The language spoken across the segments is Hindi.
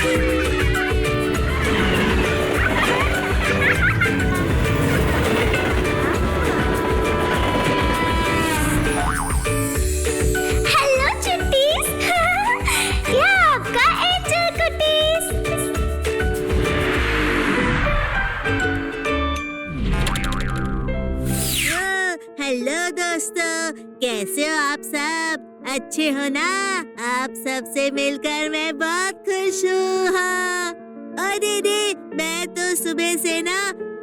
हेलो चिट्टीज। ये आपका एंजल कुटीज। हेलो दोस्तों, कैसे हो आप सब? अच्छे हो ना? आप सबसे मिलकर मैं बहुत खुश हूँ। हाँ। अरे रे, मैं तो सुबह से ना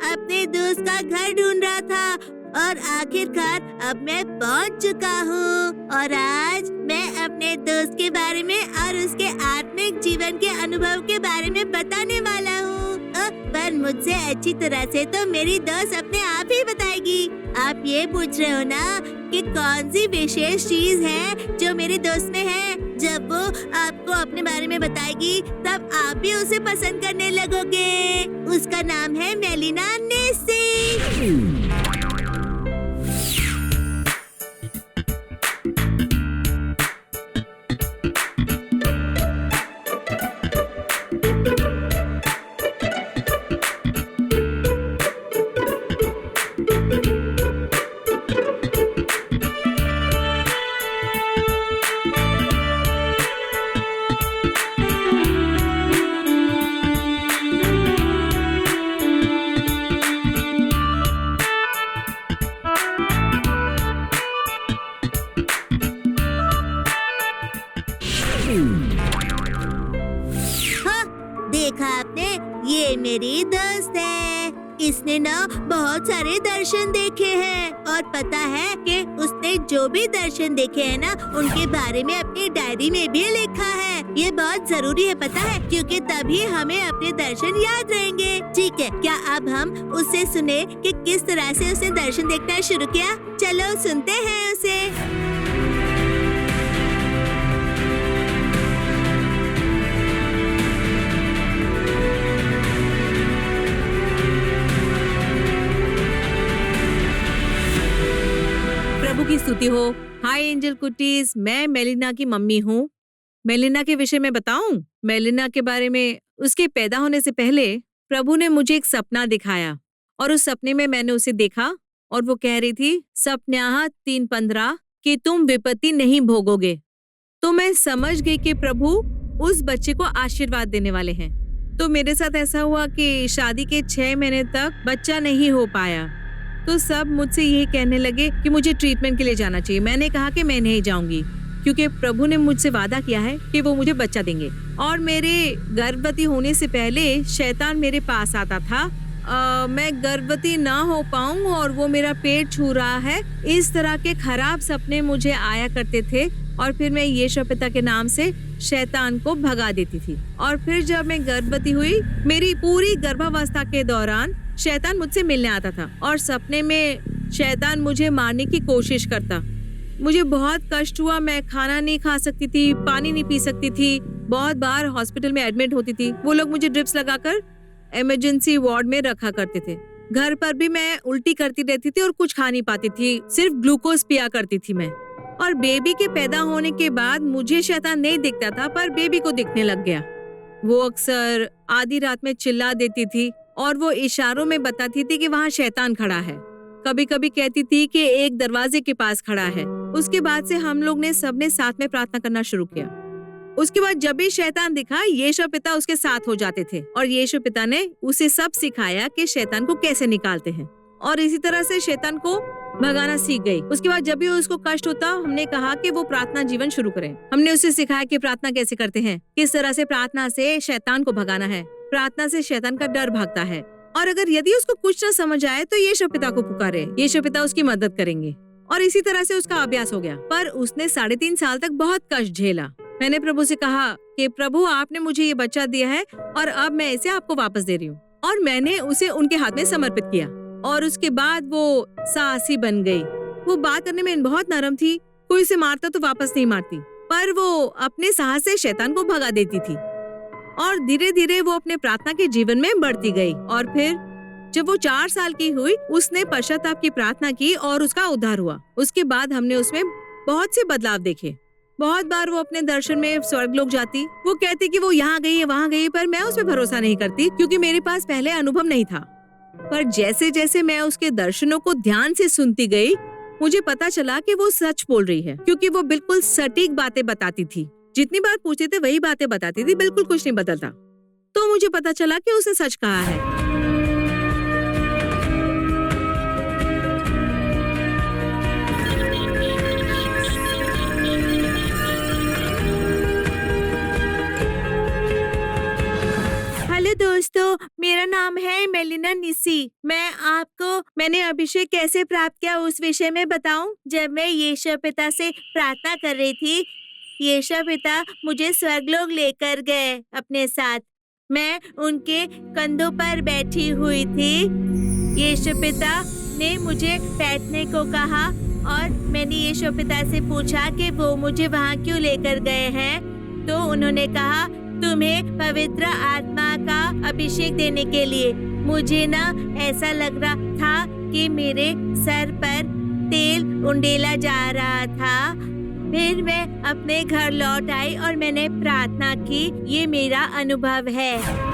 अपने दोस्त का घर ढूंढ रहा था और आखिरकार अब मैं पहुंच चुका हूँ और आज मैं अपने दोस्त के बारे में और उसके आत्मिक जीवन के अनुभव के बारे में बताने वाला हूँ। पर मुझसे अच्छी तरह से तो मेरी दोस्त अपने आप ही बताएगी। आप ये पूछ रहे हो ना कि कौन सी विशेष चीज है जो मेरे दोस्त में है? जब वो आपको अपने बारे में बताएगी तब आप भी उसे पसंद करने लगोगे। उसका नाम है मेलिना नेसी। हाँ, देखा आपने, ये मेरी दोस्त है। इसने ना बहुत सारे दर्शन देखे हैं और पता है कि उसने जो भी दर्शन देखे हैं ना उनके बारे में अपनी डायरी में भी लिखा है। ये बहुत जरूरी है पता है, क्योंकि तभी हमें अपने दर्शन याद रहेंगे। ठीक है, क्या अब हम उससे सुने कि किस तरह से उसने दर्शन देखना शुरू किया? चलो सुनते हैं उसे। प्रभु की स्तुति हो। हाय एंजल कुटीज, मैं मेलिना की मम्मी हूँ। मेलिना के विषय में बताऊं? मेलिना के बारे में, उसके पैदा होने से पहले प्रभु ने मुझे एक सपना दिखाया और उस सपने में मैंने उसे देखा और वो कह रही थी सपन्याह 3:15 कि तुम विपत्ति नहीं भोगोगे। तो मैं समझ गई कि प्रभु उस बच्चे को आशीर्वाद देने वाले हैं। तो मेरे साथ ऐसा हुआ कि शादी के 6 महीने तक बच्चा नहीं हो पाया। तो सब मुझसे यही कहने लगे कि मुझे ट्रीटमेंट के लिए जाना चाहिए। मैंने कहा कि मैं नहीं जाऊंगी, क्योंकि प्रभु ने मुझसे वादा किया है कि वो मुझे बच्चा देंगे। और मेरे गर्भवती होने से पहले शैतान मेरे पास आता था, मैं गर्भवती ना हो पाऊं और वो मेरा पेट छू रहा है। इस तरह के खराब सपने मुझे आया करते थे और फिर मैं यीशु पिता के नाम से शैतान को भगा देती थी। और फिर जब मैं गर्भवती हुई, मेरी पूरी गर्भावस्था के दौरान शैतान मुझसे मिलने आता था और सपने में शैतान मुझे मारने की कोशिश करता। मुझे बहुत कष्ट हुआ। मैं खाना नहीं खा सकती थी, पानी नहीं पी सकती थी, बहुत बार हॉस्पिटल में एडमिट होती थी। वो लोग मुझे ड्रिप्स लगाकर इमरजेंसी वार्ड में रखा करते थे। घर पर भी मैं उल्टी करती रहती थी और कुछ खा नहीं पाती थी, सिर्फ ग्लूकोज पिया करती थी मैं। और बेबी के पैदा होने के बाद मुझे शैतान नहीं दिखता था, पर बेबी को दिखने लग गया। वो अक्सर आधी रात में चिल्ला देती थी और वो इशारों में बताती थी कि वहाँ शैतान खड़ा है। कभी कभी कहती थी कि एक दरवाजे के पास खड़ा है। उसके बाद से हम लोग ने सबने साथ में प्रार्थना करना शुरू किया। उसके बाद जब भी शैतान दिखा, यीशु पिता उसके साथ हो जाते थे और यीशु पिता ने उसे सब सिखाया कि शैतान को कैसे निकालते हैं। और इसी तरह से शैतान को भगाना सीख गई। उसके बाद जब भी उसको कष्ट होता, हमने कहा कि वो प्रार्थना जीवन शुरू करें। हमने उसे सिखाया कि प्रार्थना कैसे करते हैं, किस तरह से प्रार्थना से शैतान को भगाना है। प्रार्थना से शैतान का डर भागता है। और अगर यदि उसको कुछ न समझ आए तो यीशु पिता को पुकारे, यीशु पिता उसकी मदद करेंगे। और इसी तरह से उसका अभ्यास हो गया। पर उसने 3.5 साल तक बहुत कष्ट झेला। मैंने प्रभु से कहा कि प्रभु, आपने मुझे ये बच्चा दिया है और अब मैं इसे आपको वापस दे रही हूँ। और मैंने उसे उनके हाथ में समर्पित किया। और उसके बाद वो साहसी बन गई। वो बात करने में बहुत नरम थी। कोई उसे मारता तो वापस नहीं मारती, पर वो अपने साहस से शैतान को भगा देती थी। और धीरे धीरे वो अपने प्रार्थना के जीवन में बढ़ती गई। और फिर जब वो 4 साल की हुई, उसने पश्चाताप की प्रार्थना की और उसका उद्धार हुआ। उसके बाद हमने उसमें बहुत से बदलाव देखे। बहुत बार वो अपने दर्शन में स्वर्गलोक जाती। वो कहती कि वो यहाँ गई है वहाँ गई है, पर मैं उस पर भरोसा नहीं करती क्योंकि मेरे पास पहले अनुभव नहीं था। पर जैसे जैसे मैं उसके दर्शनों को ध्यान से सुनती गई, मुझे पता चला कि वो सच बोल रही है, क्योंकि वो बिल्कुल सटीक बातें बताती थी। जितनी बार पूछते थे वही बातें बताती थी, बिल्कुल कुछ नहीं बदलता। तो मुझे पता चला कि उसने सच कहा है। हेलो दोस्तों, मेरा नाम है मेलिना निसी। मैंने अभिषेक कैसे प्राप्त किया उस विषय में बताऊं। जब मैं यीशु पिता से प्रार्थना कर रही थी, यीशु पिता मुझे स्वर्गलोक लेकर गए अपने साथ। मैं उनके कंधों पर बैठी हुई थी। यीशु पिता ने मुझे बैठने को कहा और मैंने यीशु पिता से पूछा कि वो मुझे वहाँ क्यों लेकर गए हैं। तो उन्होंने कहा, तुम्हें पवित्र आत्मा का अभिषेक देने के लिए। मुझे ना ऐसा लग रहा था कि मेरे सर पर तेल उंडेला जा रहा था। फिर मैं अपने घर लौट आई और मैंने प्रार्थना की। ये मेरा अनुभव है।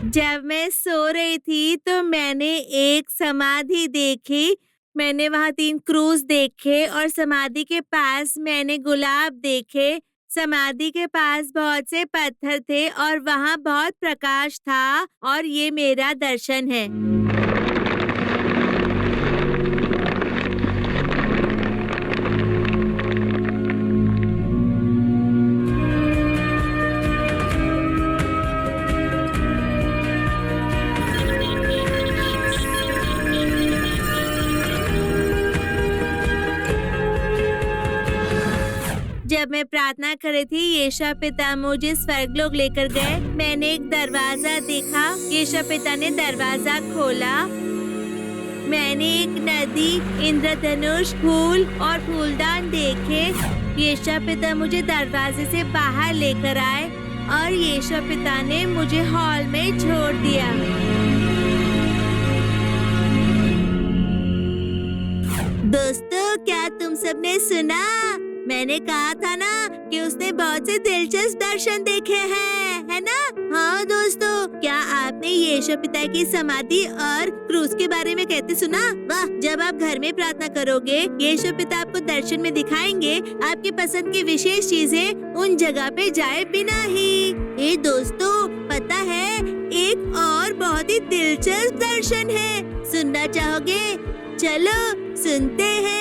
जब मैं सो रही थी तो मैंने एक समाधि देखी। मैंने वहाँ 3 क्रूस देखे और समाधि के पास मैंने गुलाब देखे। समाधि के पास बहुत से पत्थर थे और वहाँ बहुत प्रकाश था, और ये मेरा दर्शन है। जब मैं प्रार्थना कर रही थी, यीशु पिता मुझे स्वर्गलोक लेकर गए। मैंने एक दरवाजा देखा। यीशु पिता ने दरवाजा खोला। मैंने एक नदी, इंद्रधनुष, फूल और फूलदान देखे। यीशु पिता मुझे दरवाजे से बाहर लेकर आए और यीशु पिता ने मुझे हॉल में छोड़ दिया। दोस्तों, क्या तुम सबने सुना? मैंने कहा था ना कि उसने बहुत से दिलचस्प दर्शन देखे हैं, है ना? हाँ दोस्तों, क्या आपने यीशु पिता की समाधि और क्रूस के बारे में कहते सुना? वाह! जब आप घर में प्रार्थना करोगे, यीशु पिता आपको दर्शन में दिखाएंगे आपकी पसंद की विशेष चीजें उन जगह पे जाए बिना ही। ए दोस्तों, पता है एक और बहुत ही दिलचस्प दर्शन है। सुनना चाहोगे? चलो सुनते हैं।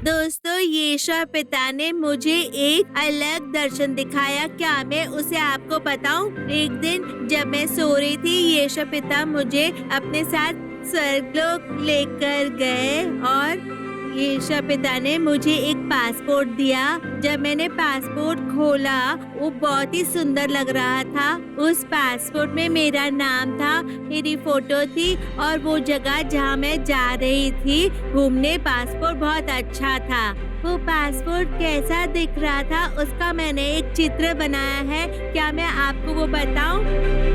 दोस्तों, यीशु पिता ने मुझे एक अलग दर्शन दिखाया। क्या मैं उसे आपको बताऊं? एक दिन जब मैं सो रही थी, यीशु पिता मुझे अपने साथ स्वर्गलोक लेकर गए और यीशु पिता ने मुझे एक पासपोर्ट दिया। जब मैंने पासपोर्ट खोला, वो बहुत ही सुंदर लग रहा था। उस पासपोर्ट में मेरा नाम था, मेरी फोटो थी और वो जगह जहाँ मैं जा रही थी घूमने, पासपोर्ट बहुत अच्छा था। वो पासपोर्ट कैसा दिख रहा था उसका मैंने एक चित्र बनाया है। क्या मैं आपको वो बताऊं?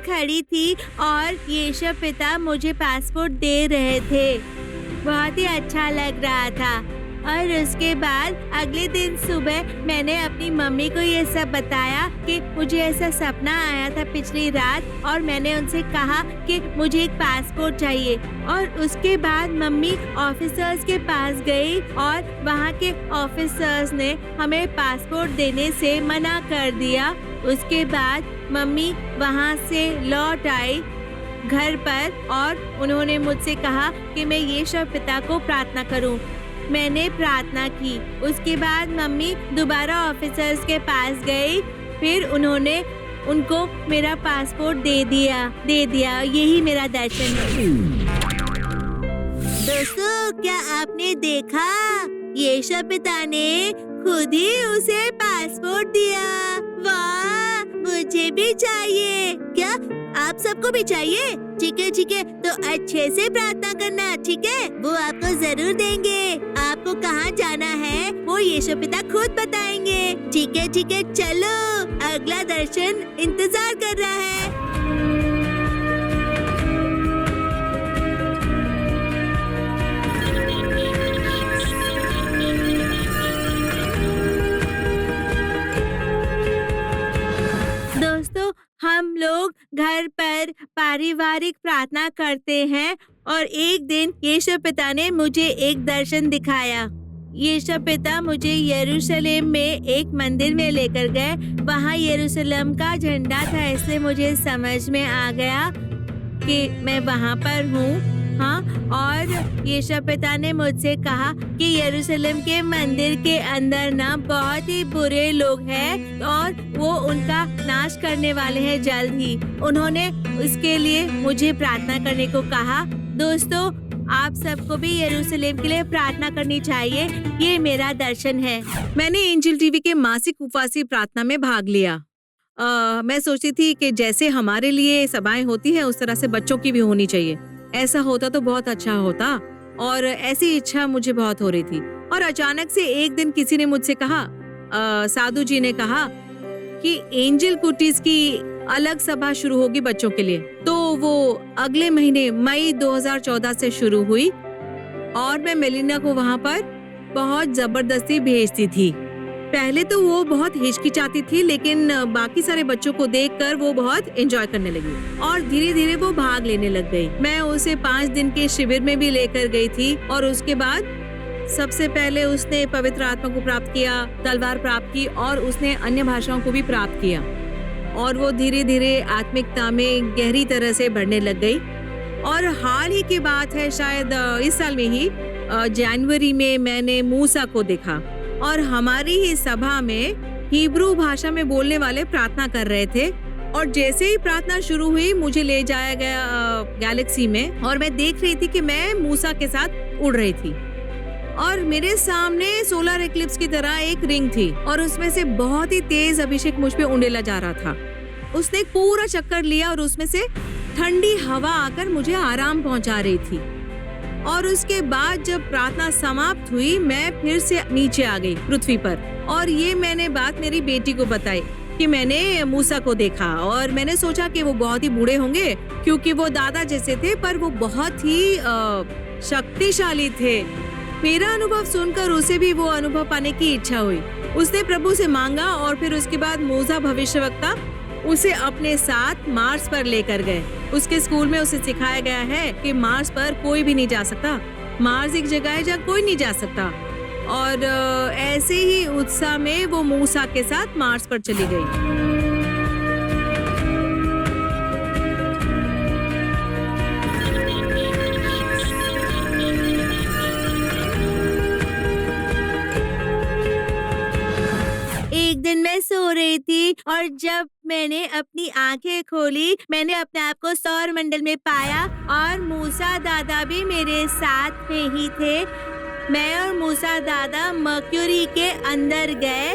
खड़ी थी और यीशु पिता मुझे पासपोर्ट दे रहे थे। बहुत ही अच्छा लग रहा था। और उसके बाद अगले दिन सुबह मैंने अपनी मम्मी को ये सब बताया कि मुझे ऐसा सपना आया था पिछली रात, और मैंने उनसे कहा कि मुझे एक पासपोर्ट चाहिए। और उसके बाद मम्मी ऑफिसर्स के पास गई और वहाँ के ऑफिसर्स ने हमें पासपोर्ट देने से मना कर दिया। उसके बाद मम्मी वहाँ से लौट आई घर पर और उन्होंने मुझसे कहा कि मैं यीशु पिता को प्रार्थना करूं। मैंने प्रार्थना की। उसके बाद मम्मी दोबारा ऑफिसर्स के पास गई। फिर उन्होंने उनको मेरा पासपोर्ट दे दिया। यही मेरा दर्शन है। दोस्तों, क्या आपने देखा? यीशु पिता ने खुद ही उसे पासपोर्ट दिया। वाह, मुझे भी चाहिए। क्या आप सबको भी चाहिए? ठीक है, तो अच्छे से प्रार्थना करना, ठीक है? वो आपको जरूर देंगे। आपको कहाँ जाना है वो यीशु पिता खुद बताएंगे। ठीक है, चलो, अगला दर्शन इंतजार कर रहा है। दोस्तों, हम लोग घर पर पारिवारिक प्रार्थना करते हैं और एक दिन यीशु पिता ने मुझे एक दर्शन दिखाया। यीशु पिता मुझे यरूशलेम में एक मंदिर में लेकर गए। वहाँ यरूशलेम का झंडा था, इसलिए मुझे समझ में आ गया कि मैं वहाँ पर हूँ। हाँ, और यीशु पिता ने मुझसे कहा कि यरूशलेम के मंदिर के अंदर ना बहुत ही बुरे लोग हैं और वो उनका नाश करने वाले हैं जल्द ही। उन्होंने उसके लिए मुझे प्रार्थना करने को कहा। दोस्तों, आप सबको भी यरूशलेम के लिए प्रार्थना करनी चाहिए। ये मेरा दर्शन है। मैंने एंजल टीवी के मासिक उपवासी प्रार्थना में भाग लिया। मैं सोचती थी कि जैसे हमारे लिए सभाएं होती हैं उस तरह से बच्चों की भी होनी चाहिए। ऐसा होता तो बहुत अच्छा होता और ऐसी इच्छा मुझे बहुत हो रही थी। और अचानक से एक दिन किसी ने मुझसे कहा, साधु जी ने कहा कि एंजल कुटीज की अलग सभा शुरू होगी बच्चों के लिए। तो वो अगले महीने मई 2014 से शुरू हुई और मैं मेलिना को वहाँ पर बहुत जबरदस्ती भेजती थी। पहले तो वो बहुत हिचकिचाती थी, लेकिन बाकी सारे बच्चों को देखकर वो बहुत एंजॉय करने लगी और धीरे धीरे वो भाग लेने लग गई। मैं उसे 5 दिन के शिविर में भी लेकर गई थी और उसके बाद सबसे पहले उसने पवित्र आत्मा को प्राप्त किया, तलवार प्राप्त की और उसने अन्य भाषाओं को भी प्राप्त किया और वो धीरे धीरे आत्मिकता में गहरी तरह से बढ़ने लग गई। और हाल ही की बात है, शायद इस साल में ही जनवरी में मैंने मूसा को देखा और हमारी ही सभा में हिब्रू भाषा में बोलने वाले प्रार्थना कर रहे थे और जैसे ही प्रार्थना शुरू हुई मुझे ले जाया गया गैलेक्सी में और मैं देख रही थी कि मैं मूसा के साथ उड़ रही थी और मेरे सामने सोलर एक्लिप्स की तरह एक रिंग थी और उसमें से बहुत ही तेज अभिषेक मुझ पे उंडेला जा रहा था। उसने पूरा चक्कर लिया और उसमें से ठंडी हवा आकर मुझे आराम पहुंचा रही थी। और उसके बाद जब प्रार्थना समाप्त हुई मैं फिर से नीचे आ गई पृथ्वी पर और ये मैंने बात मेरी बेटी को बताई कि मैंने मूसा को देखा और मैंने सोचा कि वो बहुत ही बूढ़े होंगे क्योंकि वो दादा जैसे थे, पर वो बहुत ही शक्तिशाली थे। मेरा अनुभव सुनकर उसे भी वो अनुभव पाने की इच्छा हुई। उसने प्रभु से मांगा और फिर उसके बाद मूसा भविष्यवक्ता उसे अपने साथ मार्स पर लेकर गए। उसके स्कूल में उसे सिखाया गया है कि मार्स पर कोई भी नहीं जा सकता। मार्स एक जगह है जहाँ कोई नहीं जा सकता और ऐसे ही उत्साह में वो मूसा के साथ मार्स पर चली गई। एक दिन मैं सो रही थी और जब मैंने अपनी आंखें खोली मैंने अपने आप को सौर मंडल में पाया और मूसा दादा भी मेरे साथ में ही थे। मैं और मूसा दादा मर्क्यूरी के अंदर गए।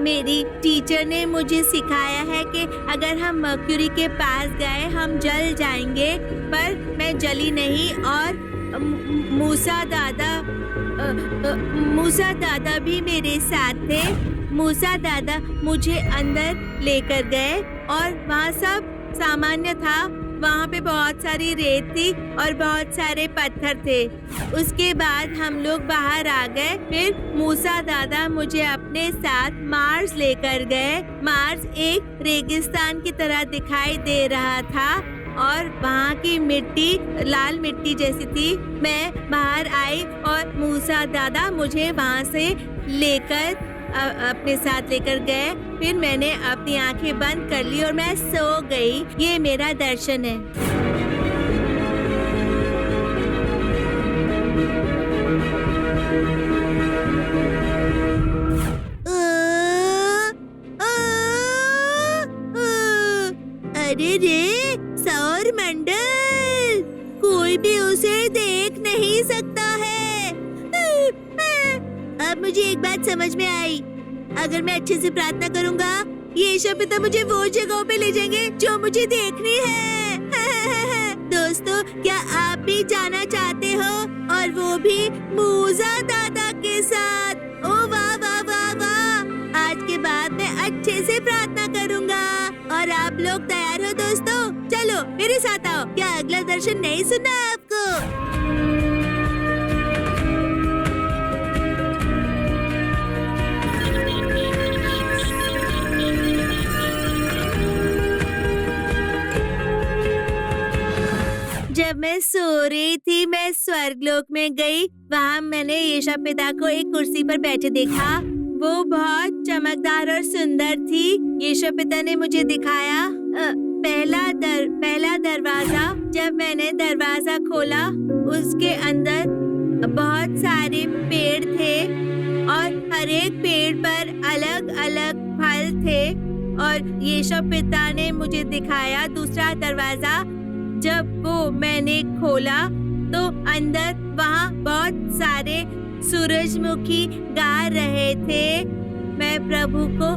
मेरी टीचर ने मुझे सिखाया है कि अगर हम मर्क्यूरी के पास गए हम जल जाएंगे, पर मैं जली नहीं और मूसा दादा भी मेरे साथ थे। मूसा दादा मुझे अंदर लेकर गए और वहाँ सब सामान्य था। वहाँ पे बहुत सारी रेत थी और बहुत सारे पत्थर थे। उसके बाद हम लोग बाहर आ गए। फिर मूसा दादा मुझे अपने साथ मार्स लेकर गए। मार्स एक रेगिस्तान की तरह दिखाई दे रहा था और वहाँ की मिट्टी लाल मिट्टी जैसी थी। मैं बाहर आई और मूसा दादा मुझे वहाँ से लेकर अपने साथ लेकर गए। फिर मैंने अपनी आंखें बंद कर ली और मैं सो गई। ये मेरा दर्शन है। अरे रे, सौर मंडल, कोई भी उसे देख नहीं सकता है। अब मुझे एक बात समझ में आई, अगर मैं अच्छे से प्रार्थना करूंगा, यीशु पिता मुझे वो जगहों पे ले जाएंगे जो मुझे देखनी है। दोस्तों, क्या आप भी जाना चाहते हो, और वो भी मूसा दादा के साथ? ओ वाह वाह वाह वाह! आज के बाद मैं अच्छे से प्रार्थना करूंगा। और आप लोग तैयार हो दोस्तों? चलो मेरे साथ आओ। क्या अगला दर्शन नहीं सुनना आपको? जब मैं सो रही थी, मैं स्वर्गलोक में गई। वहाँ मैंने यीशु पिता को एक कुर्सी पर बैठे देखा। वो बहुत चमकदार और सुंदर थी। यीशु पिता ने मुझे दिखाया पहला दरवाजा। जब मैंने दरवाजा खोला, उसके अंदर बहुत सारे पेड़ थे और हर एक पेड़ पर अलग अलग फल थे। और यीशु पिता ने मुझे दिखाया दूसरा दरवाजा। जब वो मैंने खोला तो अंदर वहाँ बहुत सारे सूरजमुखी गा रहे थे। मैं प्रभु को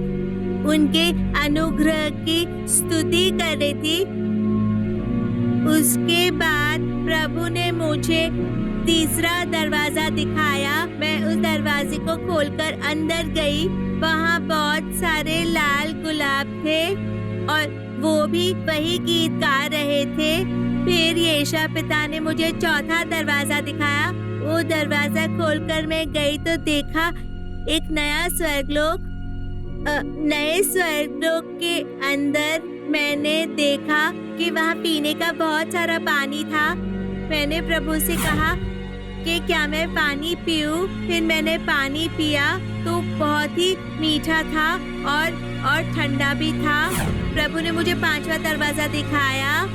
उनके अनुग्रह की स्तुति कर रही थी। उसके बाद प्रभु ने मुझे तीसरा दरवाजा दिखाया। मैं उस दरवाजे को खोलकर अंदर गई। वहाँ बहुत सारे लाल गुलाब थे और वो भी वही गीत गा रहे थे। फिर यीशु पिता ने मुझे चौथा दरवाजा दिखाया। वो दरवाजा खोलकर मैं गई तो देखा एक नया स्वर्गलोक। नए स्वर्गलोक के अंदर मैंने देखा कि वहाँ पीने का बहुत सारा पानी था। मैंने प्रभु से कहा कि क्या मैं पानी पीऊं? फिर मैंने पानी पिया तो बहुत ही मीठा था और ठंडा भी था। प्रभु ने मुझे पांचवा दरवाजा दिखाया।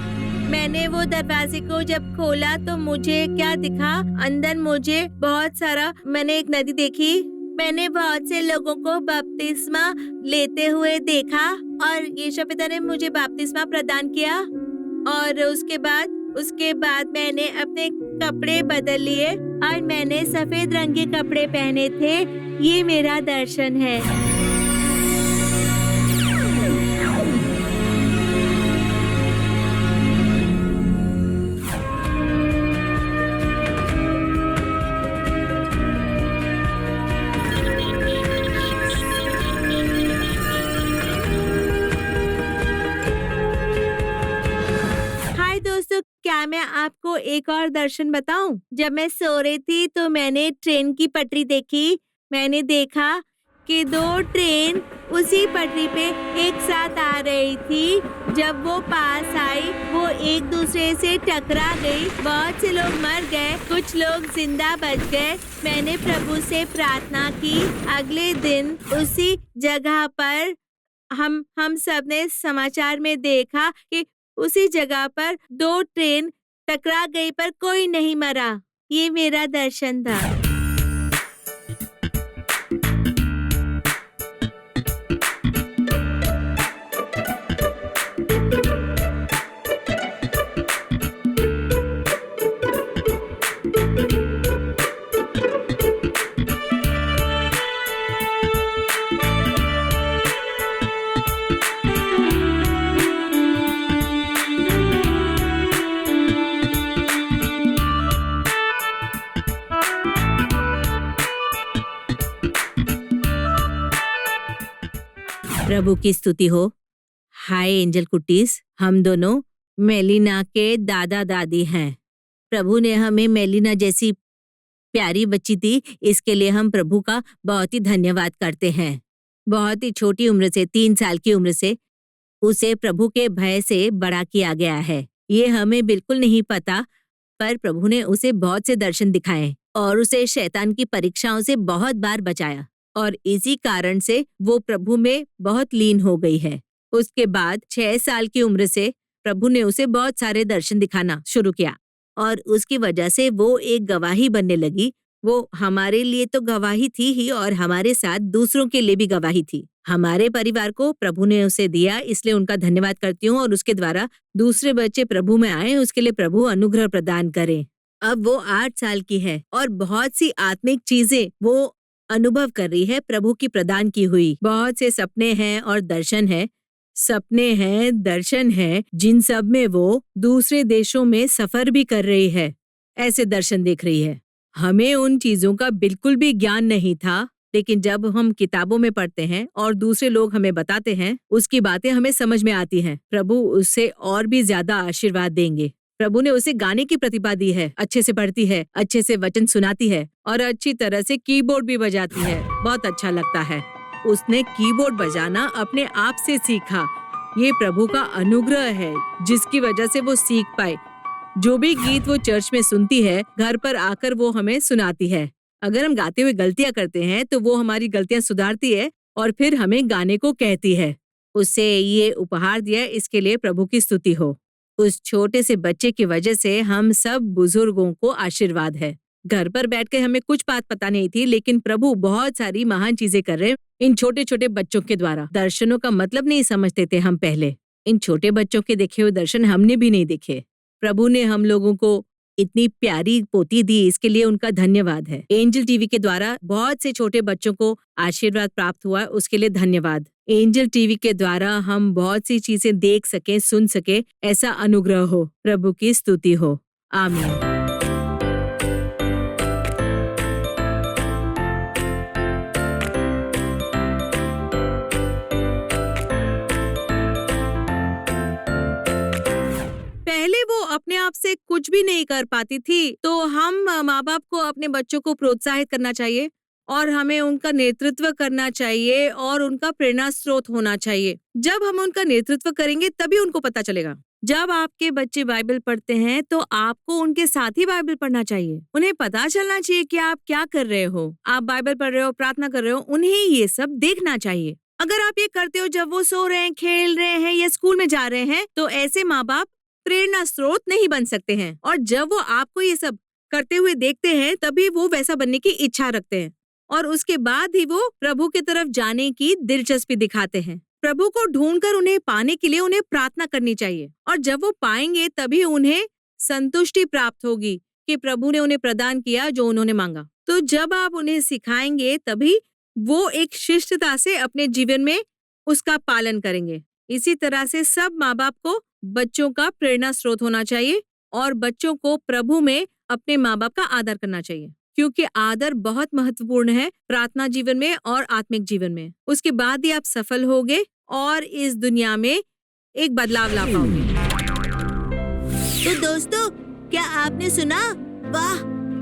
मैंने वो दरवाजे को जब खोला तो मुझे क्या दिखा? अंदर मुझे बहुत सारा, मैंने एक नदी देखी। मैंने बहुत से लोगों को बपतिस्मा लेते हुए देखा और यीशु पिता ने मुझे बपतिस्मा प्रदान किया। और उसके बाद मैंने अपने कपड़े बदल लिए और मैंने सफेद रंग के कपड़े पहने थे। ये मेरा दर्शन है। क्या मैं आपको एक और दर्शन बताऊं? जब मैं सो रही थी तो मैंने ट्रेन की पटरी देखी। मैंने देखा कि दो ट्रेन उसी पटरी पे एक साथ आ रही थी। जब वो पास आई, वो एक दूसरे से टकरा गई। बहुत से लोग मर गए, कुछ लोग जिंदा बच गए। मैंने प्रभु से प्रार्थना की। अगले दिन उसी जगह पर हम सब ने समाचार में देखा कि उसी जगह पर दो ट्रेन टकरा गई पर कोई नहीं मरा। ये मेरा दर्शन था। प्रभु की स्तुति हो। हाय एंजल कुटीज, हम दोनों मेलिना के दादा दादी हैं। प्रभु ने हमें मेलिना जैसी प्यारी बच्ची दी, इसके लिए हम प्रभु का बहुत ही धन्यवाद करते हैं। बहुत ही छोटी उम्र से, 3 साल की उम्र से उसे प्रभु के भय से बड़ा किया गया है। ये हमें बिल्कुल नहीं पता, पर प्रभु ने उसे बहुत से दर्शन दिखाए और उसे शैतान की परीक्षाओं से बहुत बार बचाया और इसी कारण से वो प्रभु में बहुत लीन हो गई है। उसके बाद 6 साल की उम्र से प्रभु ने उसे बहुत सारे दर्शन दिखाना शुरू किया और उसकी वजह से वो एक गवाही बनने लगी। वो हमारे लिए तो गवाही थी ही और हमारे साथ दूसरों के लिए भी गवाही थी। हमारे परिवार को प्रभु ने उसे दिया, इसलिए उनका धन्यवाद करती हूँ और उसके द्वारा दूसरे बच्चे प्रभु में आए, उसके लिए प्रभु अनुग्रह प्रदान करे। अब वो 8 साल की है और बहुत सी आत्मिक चीजें वो अनुभव कर रही है प्रभु की प्रदान की हुई। बहुत से सपने हैं और दर्शन है, सपने हैं, दर्शन है, जिन सब में वो दूसरे देशों में सफर भी कर रही है, ऐसे दर्शन देख रही है। हमें उन चीजों का बिल्कुल भी ज्ञान नहीं था, लेकिन जब हम किताबों में पढ़ते हैं और दूसरे लोग हमें बताते हैं, उसकी बातें हमें समझ में आती हैं। प्रभु उससे और भी ज्यादा आशीर्वाद देंगे। प्रभु ने उसे गाने की प्रतिभा दी है, अच्छे से पढ़ती है, अच्छे से वचन सुनाती है और अच्छी तरह से कीबोर्ड भी बजाती है। बहुत अच्छा लगता है। उसने कीबोर्ड बजाना अपने आप से सीखा। ये प्रभु का अनुग्रह है जिसकी वजह से वो सीख पाए। जो भी गीत वो चर्च में सुनती है, घर पर आकर वो हमें सुनाती है। अगर हम गाते हुए गलतियां करते हैं तो वो हमारी गलतियां सुधारती है और फिर हमें गाने को कहती है। उसे ये उपहार दिया, इसके लिए प्रभु की स्तुति हो। उस छोटे से बच्चे की वजह से हम सब बुजुर्गों को आशीर्वाद है। घर पर बैठकर हमें कुछ बात पता नहीं थी, लेकिन प्रभु बहुत सारी महान चीजें कर रहे हैं इन छोटे छोटे बच्चों के द्वारा। दर्शनों का मतलब नहीं समझते थे हम पहले। इन छोटे बच्चों के देखे हुए दर्शन हमने भी नहीं देखे। प्रभु ने हम लोगों को इतनी प्यारी पोती दी, इसके लिए उनका धन्यवाद है। एंजल टीवी के द्वारा बहुत से छोटे बच्चों को आशीर्वाद प्राप्त हुआ, उसके लिए धन्यवाद। एंजल टीवी के द्वारा हम बहुत सी चीजें देख सके, सुन सके, ऐसा अनुग्रह हो। प्रभु की स्तुति हो। आमीन। पहले वो अपने आप से कुछ भी नहीं कर पाती थी, तो हम माँ बाप को अपने बच्चों को प्रोत्साहित करना चाहिए और हमें उनका नेतृत्व करना चाहिए और उनका प्रेरणा स्रोत होना चाहिए। जब हम उनका नेतृत्व करेंगे तभी उनको पता चलेगा। जब आपके बच्चे बाइबल पढ़ते हैं तो आपको उनके साथ ही बाइबल पढ़ना चाहिए। उन्हें पता चलना चाहिए कि आप क्या कर रहे हो। आप बाइबल पढ़ रहे हो, प्रार्थना कर रहे हो, उन्हें ये सब देखना चाहिए। अगर आप ये करते हो जब वो सो रहे हैं, खेल रहे हैं या स्कूल में जा रहे हैं, तो ऐसे माँ बाप प्रेरणा स्रोत नहीं बन सकते हैं। और जब वो आपको ये सब करते हुए देखते हैं तभी वो वैसा बनने की इच्छा रखते हैं और उसके बाद ही वो प्रभु की तरफ जाने की दिलचस्पी दिखाते हैं। प्रभु को ढूंढकर उन्हें पाने के लिए उन्हें प्रार्थना करनी चाहिए और जब वो पाएंगे तभी उन्हें संतुष्टि प्राप्त होगी कि प्रभु ने उन्हें प्रदान किया जो उन्होंने मांगा। तो जब आप उन्हें सिखाएंगे तभी वो एक शिष्टता से अपने जीवन में उसका पालन करेंगे। इसी तरह से सब माँ बाप को बच्चों का प्रेरणा स्रोत होना चाहिए और बच्चों को प्रभु में अपने माँ बाप का आदर करना चाहिए, क्योंकि आदर बहुत महत्वपूर्ण है प्रार्थना जीवन में और आत्मिक जीवन में। उसके बाद ही आप सफल होगे और इस दुनिया में एक बदलाव ला पाओगे। तो दोस्तों, क्या आपने सुना? वाह,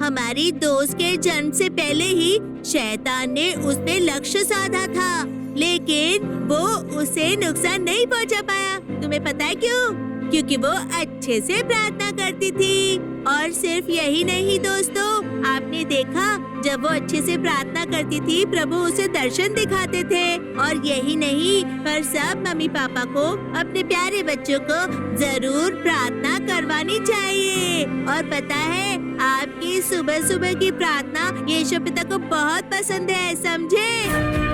हमारी दोस्त के जन्म से पहले ही शैतान ने उस पे लक्ष्य साधा था, लेकिन वो उसे नुकसान नहीं पहुंचा पाया। तुम्हें पता है क्यों? क्योंकि वो अच्छे से प्रार्थना करती थी। और सिर्फ यही नहीं दोस्तों, आपने देखा जब वो अच्छे से प्रार्थना करती थी प्रभु उसे दर्शन दिखाते थे। और यही नहीं, पर सब मम्मी पापा को अपने प्यारे बच्चों को जरूर प्रार्थना करवानी चाहिए। और पता है, आपकी सुबह सुबह की प्रार्थना यीशु पिता को बहुत पसंद है, समझे?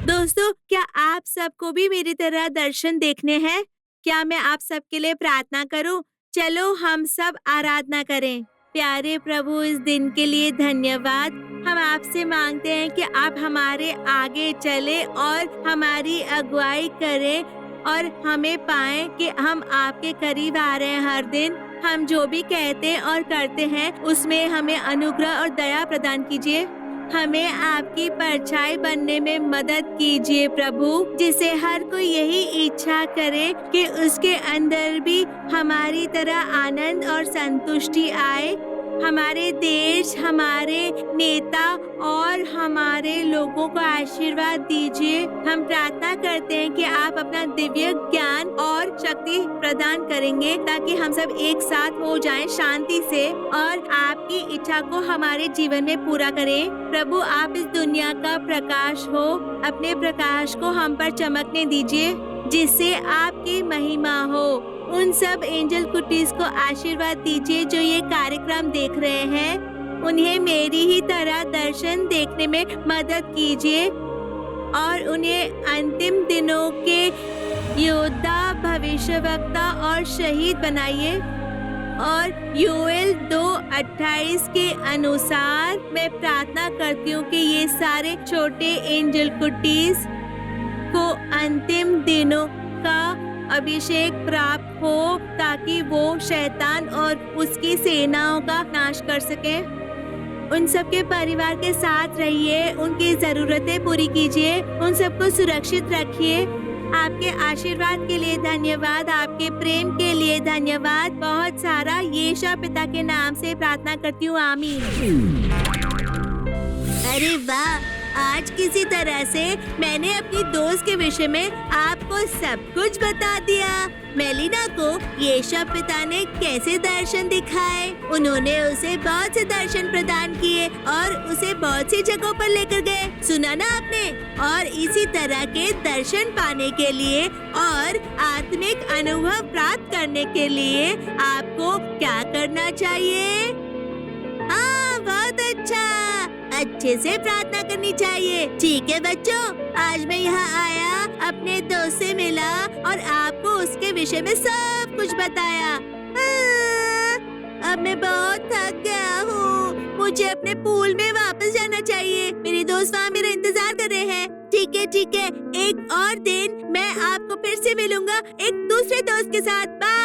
दोस्तों, क्या आप सबको भी मेरी तरह दर्शन देखने हैं? क्या मैं आप सबके लिए प्रार्थना करूं? चलो हम सब आराधना करें। प्यारे प्रभु, इस दिन के लिए धन्यवाद। हम आपसे मांगते हैं कि आप हमारे आगे चले और हमारी अगुवाई करें और हमें पाएं कि हम आपके करीब आ रहे हैं। हर दिन हम जो भी कहते और करते हैं उसमें हमें अनुग्रह और दया प्रदान कीजिए। हमें आपकी परछाई बनने में मदद कीजिए प्रभु, जिसे हर कोई यही इच्छा करे कि उसके अंदर भी हमारी तरह आनंद और संतुष्टि आए। हमारे देश, हमारे नेता और हमारे लोगों को आशीर्वाद दीजिए। हम प्रार्थना करते हैं कि आप अपना दिव्य ज्ञान और शक्ति प्रदान करेंगे ताकि हम सब एक साथ हो जाएं शांति से और आपकी इच्छा को हमारे जीवन में पूरा करें। प्रभु, आप इस दुनिया का प्रकाश हो, अपने प्रकाश को हम पर चमकने दीजिए जिससे आपकी महिमा हो। उन सब एंजल कुटीज को आशीर्वाद दीजिए जो ये कार्यक्रम देख रहे हैं। उन्हें मेरी ही तरह दर्शन देखने में मदद कीजिए और उन्हें अंतिम दिनों के योद्धा, भविष्यवक्ता और शहीद बनाइए। और यूएल 2:28 के अनुसार मैं प्रार्थना करती हूँ कि ये सारे छोटे एंजल कुटीज को अंतिम दिनों का अभिषेक प्राप्त हो ताकि वो शैतान और उसकी सेनाओं का नाश कर सके। उन सबके परिवार के साथ रहिए, उनकी जरूरतें पूरी कीजिए, उन सबको सुरक्षित रखिए। आपके आशीर्वाद के लिए धन्यवाद, आपके प्रेम के लिए धन्यवाद। बहुत सारा यीशु पिता के नाम से प्रार्थना करती हूँ, आमीन। अरे वाह, आज किसी तरह से मैंने अपनी दोस्त के विषय में आपको सब कुछ बता दिया। मेलिना को यीशु पिता ने कैसे दर्शन दिखाए, उन्होंने उसे बहुत से दर्शन प्रदान किए और उसे बहुत सी जगहों पर लेकर गए, सुना ना आपने। और इसी तरह के दर्शन पाने के लिए और आत्मिक अनुभव प्राप्त करने के लिए आपको क्या करना चाहिए? हाँ, बहुत अच्छा, अच्छे से प्रार्थना करनी चाहिए। ठीक है बच्चों, आज मैं यहाँ आया, अपने दोस्त से मिला और आपको उसके विषय में सब कुछ बताया। अब मैं बहुत थक गया हूँ, मुझे अपने पूल में वापस जाना चाहिए। मेरी दोस्त वहाँ मेरा इंतजार कर रहे हैं। ठीक है, एक और दिन मैं आपको फिर से मिलूंगा एक दूसरे दोस्त के साथ। बाय।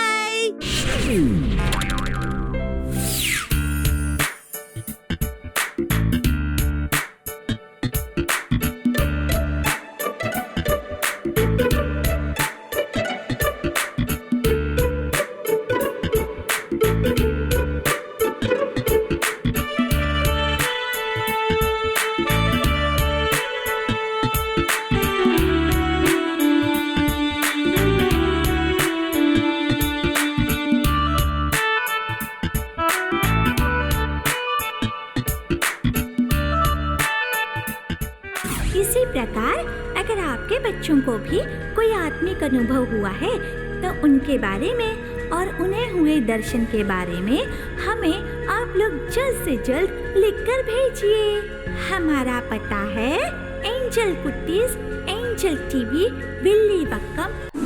इसी प्रकार अगर आपके बच्चों को भी कोई आत्मिक अनुभव हुआ है तो उनके बारे में और उन्हें हुए दर्शन के बारे में हमें आप लोग जल्द से जल्द लिखकर भेजिए। हमारा पता है एंजल कुटीज, एंजल टीवी, विल्लीबक्कम,